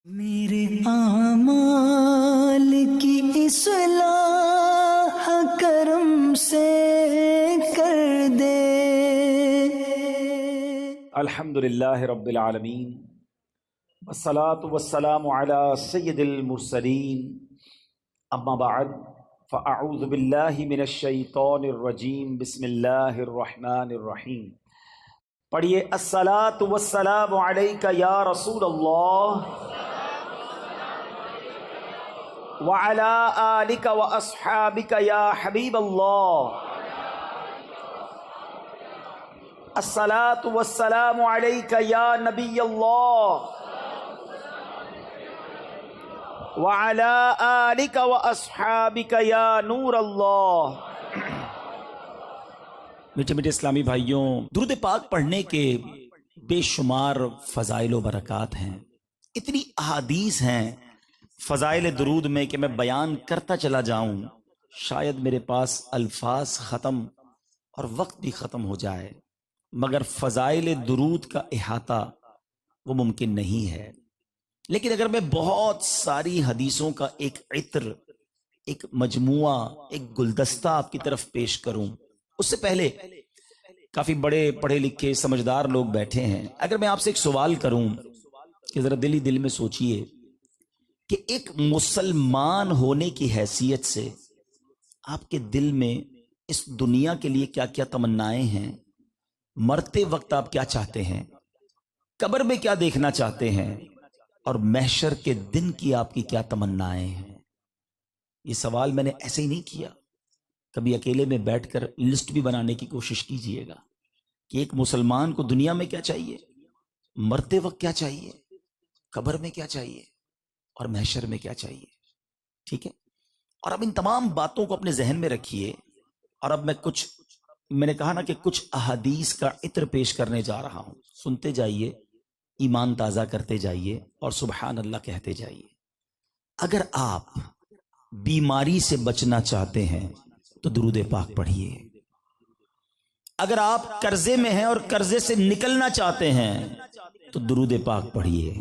میرے اعمال کی اصلاح کرم سے کر دے۔ الحمدللہ رب العالمین والصلاة والسلام علی سید المرسلین، اما بعد فاعوذ باللہ من الشیطان الرجیم، بسم اللہ الرحمن الرحیم۔ پڑھیے الصلاۃ والسلام علیک یا رسول اللہ وعلی آلک واصحابک یا حبیب اللہ۔ الصلاۃ والسلام علیک یا نبی اللہ وعلی آلک واصحابک یا نور اللہ۔ میٹھے میٹھے اسلامی بھائیوں، درود پاک پڑھنے کے بے شمار فضائل و برکات ہیں، اتنی احادیث ہیں فضائل درود میں کہ میں بیان کرتا چلا جاؤں شاید میرے پاس الفاظ ختم اور وقت بھی ختم ہو جائے، مگر فضائل درود کا احاطہ وہ ممکن نہیں ہے۔ لیکن اگر میں بہت ساری حدیثوں کا ایک عطر، ایک مجموعہ، ایک گلدستہ آپ کی طرف پیش کروں، اس سے پہلے کافی بڑے پڑھے لکھے سمجھدار لوگ بیٹھے ہیں، اگر میں آپ سے ایک سوال کروں کہ ذرا دل ہی دل میں سوچئے کہ ایک مسلمان ہونے کی حیثیت سے آپ کے دل میں اس دنیا کے لیے کیا کیا تمنائیں ہیں، مرتے وقت آپ کیا چاہتے ہیں، قبر میں کیا دیکھنا چاہتے ہیں، اور محشر کے دن کی آپ کی کیا تمنائیں ہیں۔ یہ سوال میں نے ایسے ہی نہیں کیا، کبھی اکیلے میں بیٹھ کر لسٹ بھی بنانے کی کوشش کیجئے گا کہ ایک مسلمان کو دنیا میں کیا چاہیے، مرتے وقت کیا چاہیے، قبر میں کیا چاہیے، اور محشر میں کیا چاہیے۔ ٹھیک ہے، اور اب ان تمام باتوں کو اپنے ذہن میں رکھیے، اور اب میں نے کہا نا کہ کچھ احادیث کا عطر پیش کرنے جا رہا ہوں، سنتے جائیے، ایمان تازہ کرتے جائیے اور سبحان اللہ کہتے جائیے۔ اگر آپ بیماری سے بچنا چاہتے ہیں تو درود پاک پڑھیے۔ اگر آپ قرضے میں ہیں اور قرضے سے نکلنا چاہتے ہیں تو درود پاک پڑھیے۔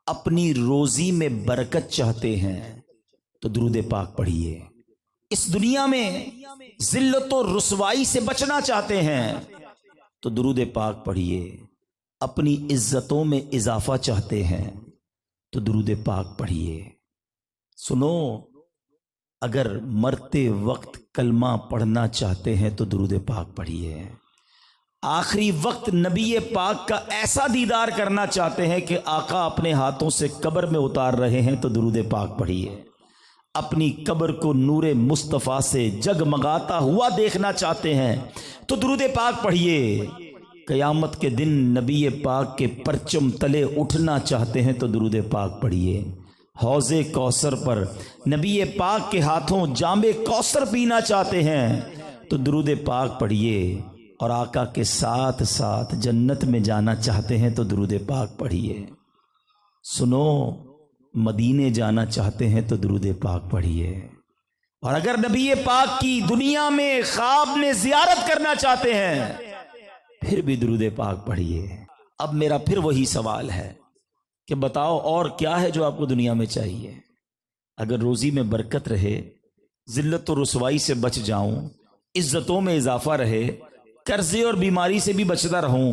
اپنی روزی میں برکت چاہتے ہیں تو درود پاک پڑھیے۔ اس دنیا میں ذلت و رسوائی سے بچنا چاہتے ہیں تو درود پاک پڑھیے۔ اپنی عزتوں میں اضافہ چاہتے ہیں تو درود پاک پڑھیے۔ سنو، اگر مرتے وقت کلمہ پڑھنا چاہتے ہیں تو درود پاک پڑھیے۔ آخری وقت نبی پاک کا ایسا دیدار کرنا چاہتے ہیں کہ آقا اپنے ہاتھوں سے قبر میں اتار رہے ہیں تو درود پاک پڑھیے۔ اپنی قبر کو نور مصطفیٰ سے جگمگاتا ہوا دیکھنا چاہتے ہیں تو درود پاک پڑھیے۔ قیامت کے دن نبی پاک کے پرچم تلے اٹھنا چاہتے ہیں تو درود پاک پڑھیے۔ حوض کوثر پر نبی پاک کے ہاتھوں جام کوثر پینا چاہتے ہیں تو درود پاک پڑھیے۔ اور آقا کے ساتھ ساتھ جنت میں جانا چاہتے ہیں تو درود پاک پڑھیے۔ سنو، مدینے جانا چاہتے ہیں تو درود پاک پڑھیے۔ اور اگر نبی پاک کی دنیا میں خواب میں زیارت کرنا چاہتے ہیں پھر بھی درود پاک پڑھیے۔ اب میرا پھر وہی سوال ہے کہ بتاؤ اور کیا ہے جو آپ کو دنیا میں چاہیے؟ اگر روزی میں برکت رہے، ذلت و رسوائی سے بچ جاؤں، عزتوں میں اضافہ رہے، قرضے اور بیماری سے بھی بچتا رہوں،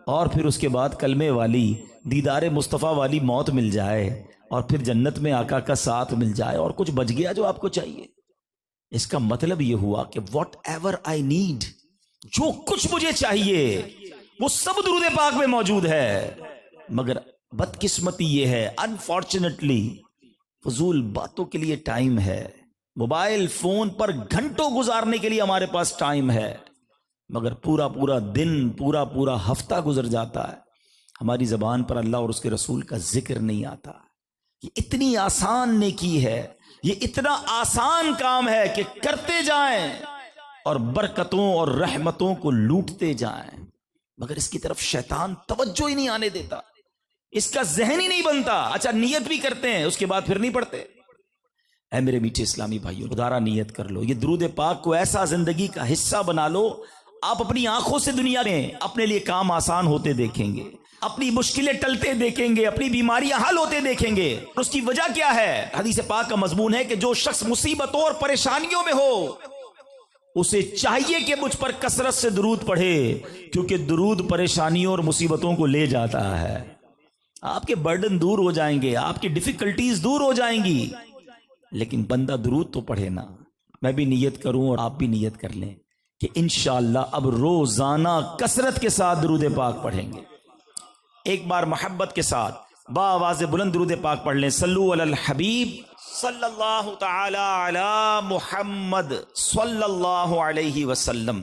اور پھر اس کے بعد کلمے والی دیدار مصطفیٰ والی موت مل جائے، اور پھر جنت میں آقا کا ساتھ مل جائے، اور کچھ بچ گیا جو آپ کو چاہیے، اس کا مطلب یہ ہوا کہ واٹ ایور آئی نیڈ، جو کچھ مجھے چاہیے وہ سب درود پاک میں موجود ہے۔ مگر بدقسمتی یہ ہے، انفارچونیٹلی فضول باتوں کے لیے ٹائم ہے، موبائل فون پر گھنٹوں گزارنے کے لیے ہمارے پاس ٹائم ہے، مگر پورا دن، پورا ہفتہ گزر جاتا ہے، ہماری زبان پر اللہ اور اس کے رسول کا ذکر نہیں آتا۔ یہ اتنی آسان نیکی ہے، یہ اتنا آسان کام ہے کہ کرتے جائیں اور برکتوں اور رحمتوں کو لوٹتے جائیں، مگر اس کی طرف شیطان توجہ ہی نہیں آنے دیتا، اس کا ذہن ہی نہیں بنتا۔ اچھا نیت بھی کرتے ہیں، اس کے بعد پھر نہیں پڑھتے۔ اے میرے میٹھے اسلامی بھائیوں، خدارا نیت کر لو، یہ درود پاک کو ایسا زندگی کا حصہ بنا لو، آپ اپنی آنکھوں سے دنیا میں اپنے لیے کام آسان ہوتے دیکھیں گے۔ اپنی مشکلیں ٹلتے دیکھیں گے، اپنی بیماریاں حل ہوتے دیکھیں گے. اس کی وجہ کیا ہے؟ حدیث پاک کا مضمون ہے کہ جو شخص مصیبتوں اور پریشانیوں میں ہو اسے چاہیے کہ مجھ پر کثرت سے درود پڑھے، کیونکہ درود پریشانیوں اور مصیبتوں کو لے جاتا ہے. آپ کے برڈن دور ہو جائیں گے، آپ کی ڈیفیکلٹیز دور ہو جائیں گی، لیکن بندہ درود تو پڑھے نا. میں بھی نیت کروں اور آپ بھی نیت کر لیں کہ انشاءاللہ اب روزانہ کثرت کے ساتھ درود پاک پڑھیں گے. ایک بار محبت کے ساتھ بآواز بلند درود پاک پڑھ لیں. صلو علی الحبیب صلی اللہ تعالی علی محمد صلی اللہ علیہ وسلم.